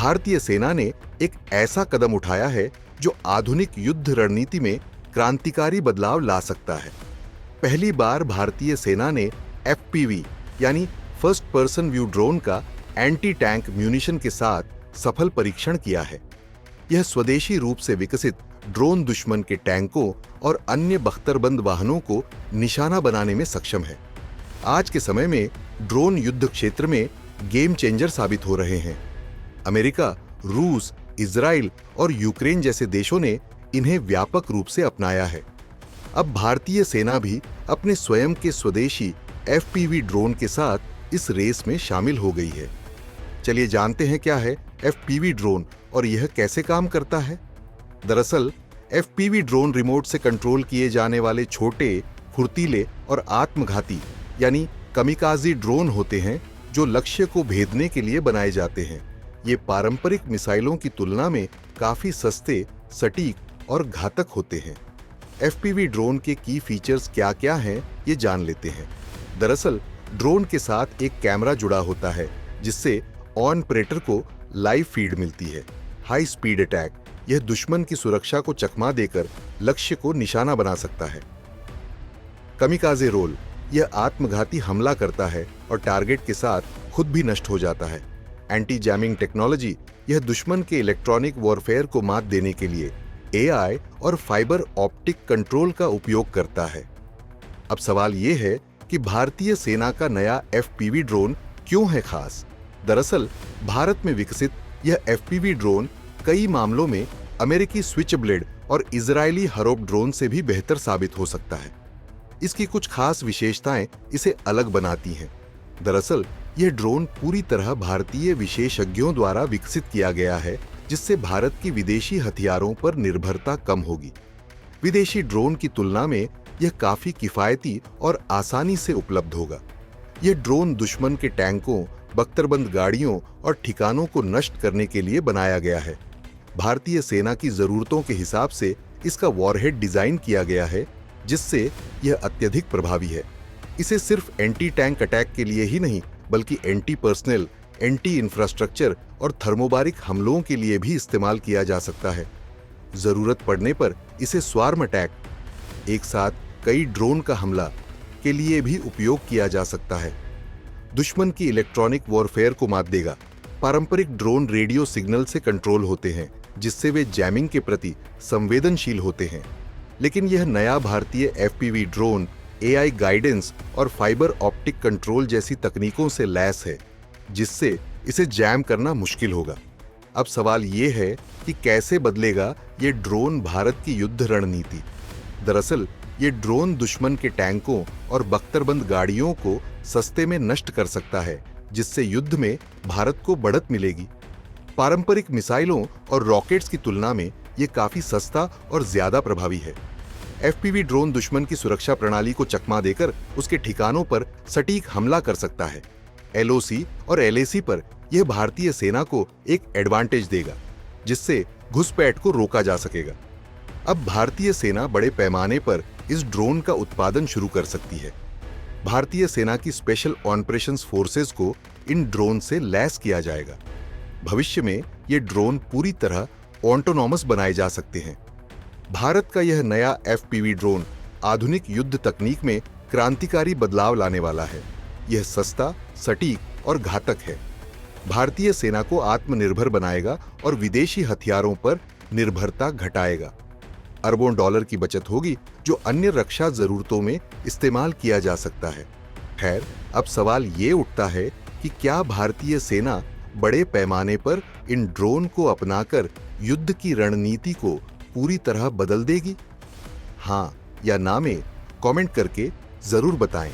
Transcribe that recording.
भारतीय सेना ने एक ऐसा कदम उठाया है जो आधुनिक युद्ध रणनीति में क्रांतिकारी बदलाव ला सकता है। पहली बार भारतीय सेना ने एफपीवी यानी फर्स्ट पर्सन व्यू ड्रोन का एंटी टैंक म्यूनिशन के साथ सफल परीक्षण किया है। यह स्वदेशी रूप से विकसित ड्रोन दुश्मन के टैंकों और अन्य बख्तरबंद वाहनों को निशाना बनाने में सक्षम है। आज के समय में ड्रोन युद्ध क्षेत्र में गेम चेंजर साबित हो रहे हैं। अमेरिका, रूस, इजराइल और यूक्रेन जैसे देशों ने इन्हें व्यापक रूप से अपनाया है। अब भारतीय सेना भी अपने स्वयं के स्वदेशी एफपीवी ड्रोन के साथ इस रेस में शामिल हो गई है। चलिए जानते हैं क्या है एफपीवी ड्रोन और यह कैसे काम करता है। दरअसल एफपीवी ड्रोन रिमोट से कंट्रोल किए जाने वाले छोटे, फुर्तीले और आत्मघाती यानी कमिकाजी ड्रोन होते हैं जो लक्ष्य को भेदने के लिए बनाए जाते हैं। ये पारंपरिक मिसाइलों की तुलना में काफी सस्ते, सटीक और घातक होते हैं। एफपीवी ड्रोन के की फीचर्स क्या क्या हैं ये जान लेते हैं। दरअसल ड्रोन के साथ एक कैमरा जुड़ा होता है जिससे ऑपरेटर को लाइव फीड मिलती है। हाई स्पीड अटैक, यह दुश्मन की सुरक्षा को चकमा देकर लक्ष्य को निशाना बना सकता है। कमिकाजे रोल, यह आत्मघाती हमला करता है और टारगेट के साथ खुद भी नष्ट हो जाता है। एंटी जैमिंग टेक्नोलॉजी, यह दुश्मन के इलेक्ट्रॉनिक वॉरफेयर को मात देने के लिए एआई और फाइबर ऑप्टिक कंट्रोल का उपयोग करता है। अब सवाल यह है कि भारतीय सेना का नया एफपीवी ड्रोन क्यों है खास? दरअसल भारत में विकसित यह एफपीवी ड्रोन कई मामलों में अमेरिकी स्विच ब्लेड और इजरायली हरोप ड्रोन से भी बेहतर साबित हो सकता है। इसकी कुछ खास विशेषताएं इसे अलग बनाती हैं। दरअसल यह ड्रोन पूरी तरह भारतीय विशेषज्ञों द्वारा विकसित किया गया है, जिससे भारत की विदेशी हथियारों पर निर्भरता कम होगी। विदेशी ड्रोन की तुलना में यह काफी किफायती और आसानी से उपलब्ध होगा। यह ड्रोन दुश्मन के टैंकों, बख्तरबंद गाड़ियों और ठिकानों को नष्ट करने के लिए बनाया गया है। भारतीय सेना की जरूरतों के हिसाब से इसका वॉरहेड डिजाइन किया गया है, जिससे यह अत्यधिक प्रभावी है। इसे सिर्फ एंटी टैंक अटैक के लिए ही नहीं, बल्कि एंटी पर्सनल, एंटी इंफ्रास्ट्रक्चर और थर्मोबारिक हमलों के लिए भी इस्तेमाल किया जा सकता है। जरूरत पड़ने पर इसे स्वार्म अटैक, एक साथ कई ड्रोन का हमला के लिए भी उपयोग किया जा सकता है। दुश्मन की इलेक्ट्रॉनिक वॉरफेयर को मात देगा। पारंपरिक ड्रोन रेडियो सिग्नल से कंट्रोल होते हैं, जिससे वे जैमिंग के प्रति संवेदनशील होते हैं। लेकिन यह नया भारतीय एफपीवी ड्रोन एआई गाइडेंस और फाइबर ऑप्टिक कंट्रोल जैसी तकनीकों से लैस है, जिससे इसे जैम करना मुश्किल होगा। अब सवाल ये है कि कैसे बदलेगा ये ड्रोन भारत की युद्ध रणनीति। दरअसल ये ड्रोन दुश्मन के टैंकों और बख्तरबंद गाड़ियों को सस्ते में नष्ट कर सकता है, जिससे युद्ध में भारत को बढ़त मिलेगी। पारंपरिक मिसाइलों और रॉकेट्स की तुलना में ये काफी सस्ता और ज्यादा प्रभावी है। एफपीवी ड्रोन दुश्मन की सुरक्षा प्रणाली को चकमा देकर उसके ठिकानों पर सटीक हमला कर सकता है। एलओसी और एलएसी पर यह भारतीय सेना को एक एडवांटेज देगा, जिससे घुसपैठ को रोका जा सकेगा। अब भारतीय सेना बड़े पैमाने पर इस ड्रोन का उत्पादन शुरू कर सकती है। भारतीय सेना की स्पेशल ऑपरेशंस फोर्सेस को इन ड्रोन से लैस किया जाएगा। भविष्य में ये ड्रोन पूरी तरह ऑटोनॉमस बनाए जा सकते हैं। भारत का यह नया एफपीवी ड्रोन आधुनिक युद्ध तकनीक में क्रांतिकारी बदलाव लाने वाला है। यह सस्ता, सटीक और घातक है। भारतीय सेना को आत्मनिर्भर बनाएगा और विदेशी हथियारों पर निर्भरता घटाएगा। अरबों डॉलर की बचत होगी, जो अन्य रक्षा जरूरतों में इस्तेमाल किया जा सकता है। खैर, अब सवाल ये उठता है कि क्या भारतीय सेना बड़े पैमाने पर इन ड्रोन को अपनाकर युद्ध की रणनीति को पूरी तरह बदल देगी? हाँ या ना में कमेंट करके जरूर बताएं।